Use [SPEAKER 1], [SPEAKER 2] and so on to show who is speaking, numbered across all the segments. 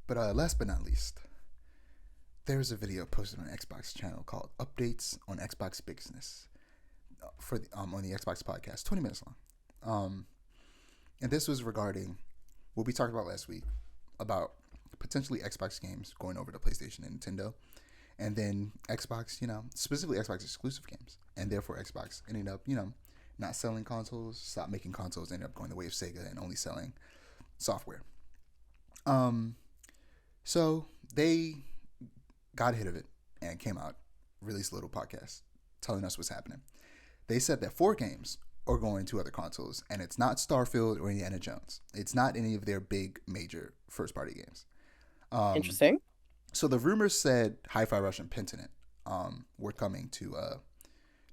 [SPEAKER 1] But last but not least, there's a video posted on Xbox channel called "Updates on Xbox Business" for on the Xbox podcast, 20 minutes long. And this was regarding what we talked about last week about potentially Xbox games going over to PlayStation and Nintendo, and then Xbox, specifically Xbox exclusive games, and therefore Xbox ended up, not selling consoles, stopped making consoles, ended up going the way of Sega and only selling software. So they got ahead of it and came out, released a little podcast telling us what's happening. They said that 4 games are going to other consoles, and it's not Starfield or Indiana Jones. It's not any of their big major first party games.
[SPEAKER 2] Interesting.
[SPEAKER 1] So the rumors said Hi-Fi Rush and Pentiment were coming to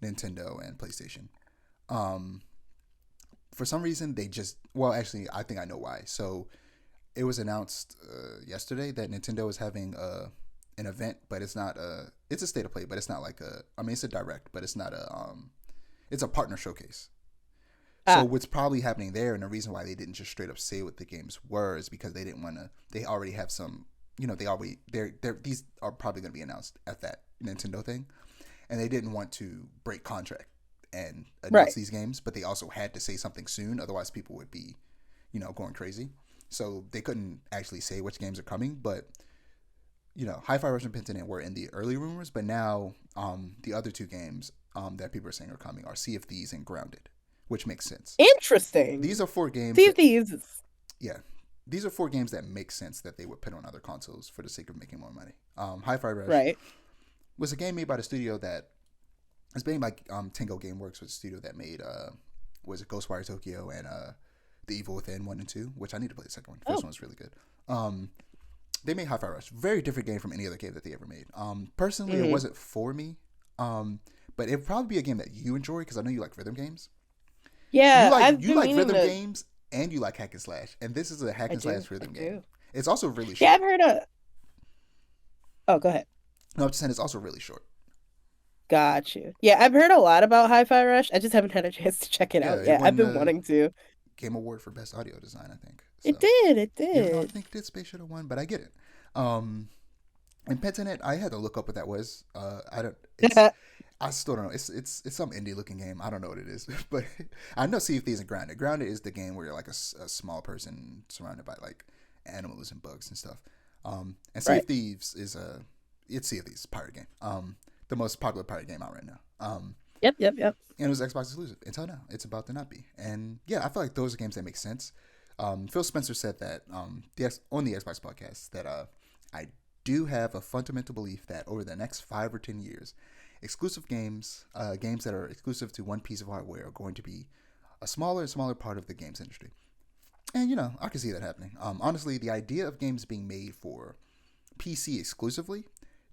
[SPEAKER 1] Nintendo and PlayStation. For some reason, actually, I think I know why. So it was announced yesterday that Nintendo is having an event, but it's not it's a state of play, but it's not like it's a direct, but it's not it's a partner showcase. So what's probably happening there, and the reason why they didn't just straight up say what the games were, is because they didn't want to. They already have some, these are probably going to be announced at that Nintendo thing, and they didn't want to break contract and announce these games, but they also had to say something soon, otherwise people would be, going crazy. So they couldn't actually say which games are coming, but Hi-Fi Rush and Pentiment were in the early rumors, but now the other 2 games that people are saying are coming are Sea of Thieves and Grounded, which makes sense.
[SPEAKER 2] Interesting.
[SPEAKER 1] These are 4 games.
[SPEAKER 2] Sea of Thieves.
[SPEAKER 1] Yeah, these are 4 games that make sense that they would put on other consoles for the sake of making more money. Hi-Fi Rush was a game made by the studio that is made by Tango Gameworks, which is a studio that made was it Ghostwire Tokyo and The Evil Within 1 and 2, which I need to play the second one. The first one was really good. They made Hi-Fi Rush, very different game from any other game that they ever made. Personally, it wasn't for me, but it'd probably be a game that you enjoy because I know you like rhythm games.
[SPEAKER 2] Yeah,
[SPEAKER 1] you like rhythm games and you like hack and slash, and this is a hack and slash rhythm game. It's also really short.
[SPEAKER 2] Yeah, I've heard of. Oh, go ahead.
[SPEAKER 1] No, I'm just saying it's also really short.
[SPEAKER 2] Got you. Yeah, I've heard a lot about Hi-Fi Rush. I just haven't had a chance to check it out yet. I've been wanting to.
[SPEAKER 1] Game Award for Best Audio Design, I think.
[SPEAKER 2] So, it did.
[SPEAKER 1] Even though I think Dead Space should have won, but I get it. And Pentiment, I had to look up what that was. I still don't know. It's some indie looking game. I don't know what it is, but I know Sea of Thieves and Grounded. Grounded is the game where you're like a small person surrounded by like animals and bugs and stuff. And Sea of Thieves is it's Sea of Thieves, pirate game. The most popular pirate game out right now.
[SPEAKER 2] Yep.
[SPEAKER 1] And it was Xbox exclusive until now. It's about to not be. And yeah, I feel like those are games that make sense. Phil Spencer said that on the Xbox podcast that I do have a fundamental belief that over the next 5 or 10 years, exclusive games, games that are exclusive to one piece of hardware, are going to be a smaller and smaller part of the games industry. And I can see that happening. Honestly, the idea of games being made for PC exclusively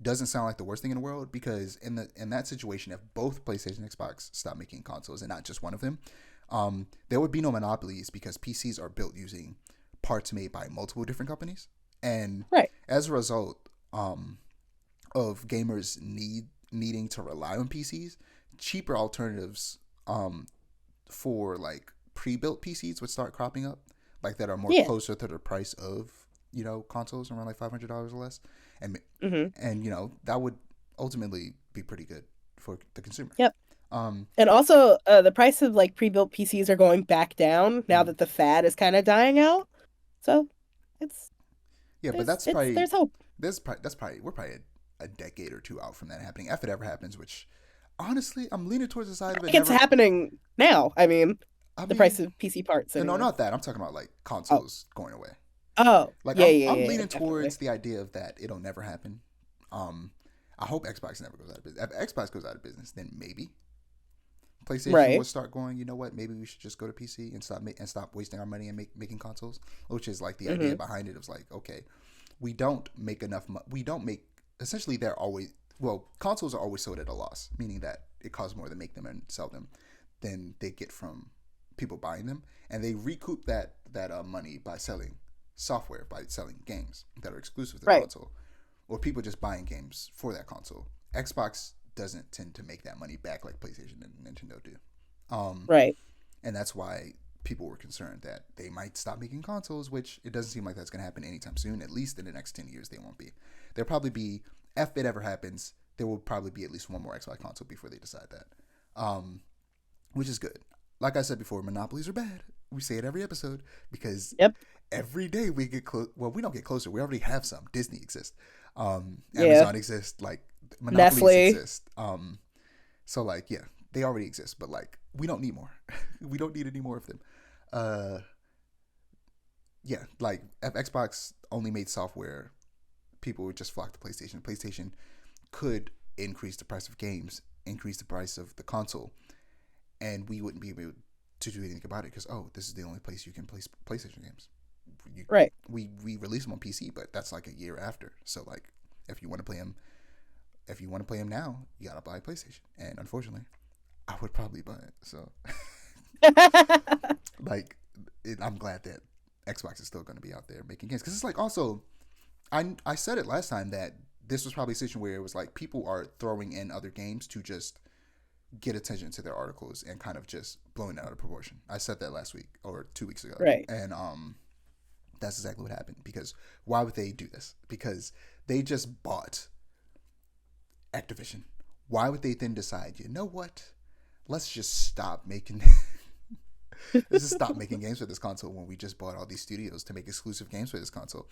[SPEAKER 1] doesn't sound like the worst thing in the world, because in that situation, if both PlayStation and Xbox stop making consoles and not just one of them, there would be no monopolies, because PCs are built using parts made by multiple different companies, and as a result of gamers needing to rely on PCs, cheaper alternatives for like pre-built PCs would start cropping up, like that are more closer to the price of consoles, around like $500 or less, and that would ultimately be pretty good for the consumer.
[SPEAKER 2] Yep. And also the price of like pre-built PCs are going back down now that the fad is kind of dying out. So it's
[SPEAKER 1] but there's hope. That's probably we're probably a decade or 2 out from that happening, if it ever happens. Which honestly, I'm leaning towards the side of it.
[SPEAKER 2] It's happening now. I mean, the price of PC parts.
[SPEAKER 1] No, not that. I'm talking about like consoles going away.
[SPEAKER 2] Oh,
[SPEAKER 1] like I'm leaning towards the idea of that it'll never happen. I hope Xbox never goes out of business. If Xbox goes out of business, then maybe PlayStation will start going, you know what? Maybe we should just go to PC and stop wasting our money and making consoles, which is like the idea behind it. It was like, okay, we don't make enough. We don't make. Essentially, consoles are always sold at a loss, meaning that it costs more to make them and sell them than they get from people buying them, and they recoup that money by selling software, by selling games that are exclusive to the console, or people just buying games for that console. Xbox doesn't tend to make that money back like PlayStation and Nintendo do. And that's why people were concerned that they might stop making consoles, which it doesn't seem like that's going to happen anytime soon. At least in the next 10 years, they won't be. There'll probably be, if it ever happens, there will probably be at least one more Xbox console before they decide that, which is good. Like I said before, monopolies are bad. We say it every episode because
[SPEAKER 2] Yep.
[SPEAKER 1] every day we get close. Well, we don't get closer. We already have some. Disney exists.
[SPEAKER 2] Yeah.
[SPEAKER 1] Amazon exists. Like monopolies
[SPEAKER 2] Nestle.
[SPEAKER 1] exist. So like yeah, they already exist. But like we don't need more. We don't need any more of them. Uh, yeah, like if Xbox only made software, people would just flock to PlayStation. PlayStation could increase the price of games, increase the price of the console, and we wouldn't be able to do anything about it because this is the only place you can play PlayStation games. You,
[SPEAKER 2] Right.
[SPEAKER 1] we release them on PC, but that's like a year after. So like, if you want to play them, if you want to play them now, you gotta buy PlayStation. And unfortunately, I would probably buy it. So like, I'm glad that Xbox is still going to be out there making games because it's like also, I said it last time that this was probably a situation where it was like people are throwing in other games to just get attention to their articles and kind of just blowing it out of proportion. I said that last week or 2 weeks ago,
[SPEAKER 2] Right.
[SPEAKER 1] and that's exactly what happened. Because why would they do this? Because they just bought Activision. Why would they then decide? You know what? Let's just stop making. Let's just stop making games for this console when we just bought all these studios to make exclusive games for this console.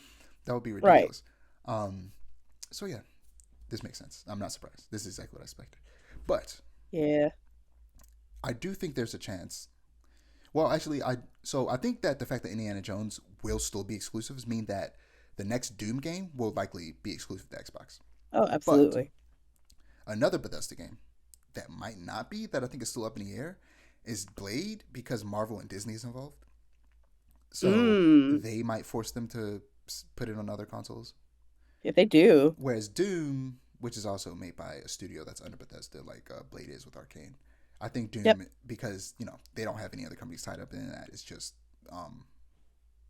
[SPEAKER 1] That would be
[SPEAKER 2] Right.
[SPEAKER 1] ridiculous. Um, so yeah, this makes sense. I'm not surprised. This is exactly what I expected. But
[SPEAKER 2] Yeah.
[SPEAKER 1] I do think there's a chance. Well, actually, I think that the fact that Indiana Jones will still be exclusives mean that the next Doom game will likely be exclusive to Xbox.
[SPEAKER 2] Oh,
[SPEAKER 1] But
[SPEAKER 2] absolutely.
[SPEAKER 1] another Bethesda game that might not be, that I think is still up in the air, is Blade because Marvel and Disney is involved. So
[SPEAKER 2] Mm.
[SPEAKER 1] they might force them to put it on other consoles.
[SPEAKER 2] If they do.
[SPEAKER 1] Whereas Doom, which is also made by a studio that's under Bethesda, like Blade is with Arcane, I think
[SPEAKER 2] Yep.
[SPEAKER 1] Doom, because they don't have any other companies tied up in that. It's just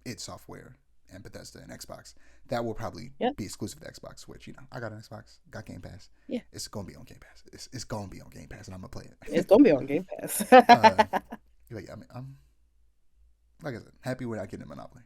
[SPEAKER 1] id Software and Bethesda and Xbox. That will probably
[SPEAKER 2] Yep.
[SPEAKER 1] be exclusive to Xbox. Which I got an Xbox, got Game Pass.
[SPEAKER 2] Yeah.
[SPEAKER 1] It's gonna be on Game Pass. It's gonna be on Game Pass, and I'm gonna play
[SPEAKER 2] It's
[SPEAKER 1] it.
[SPEAKER 2] gonna be on Game Pass.
[SPEAKER 1] But yeah, I'm like I said, happy we're not getting a monopoly.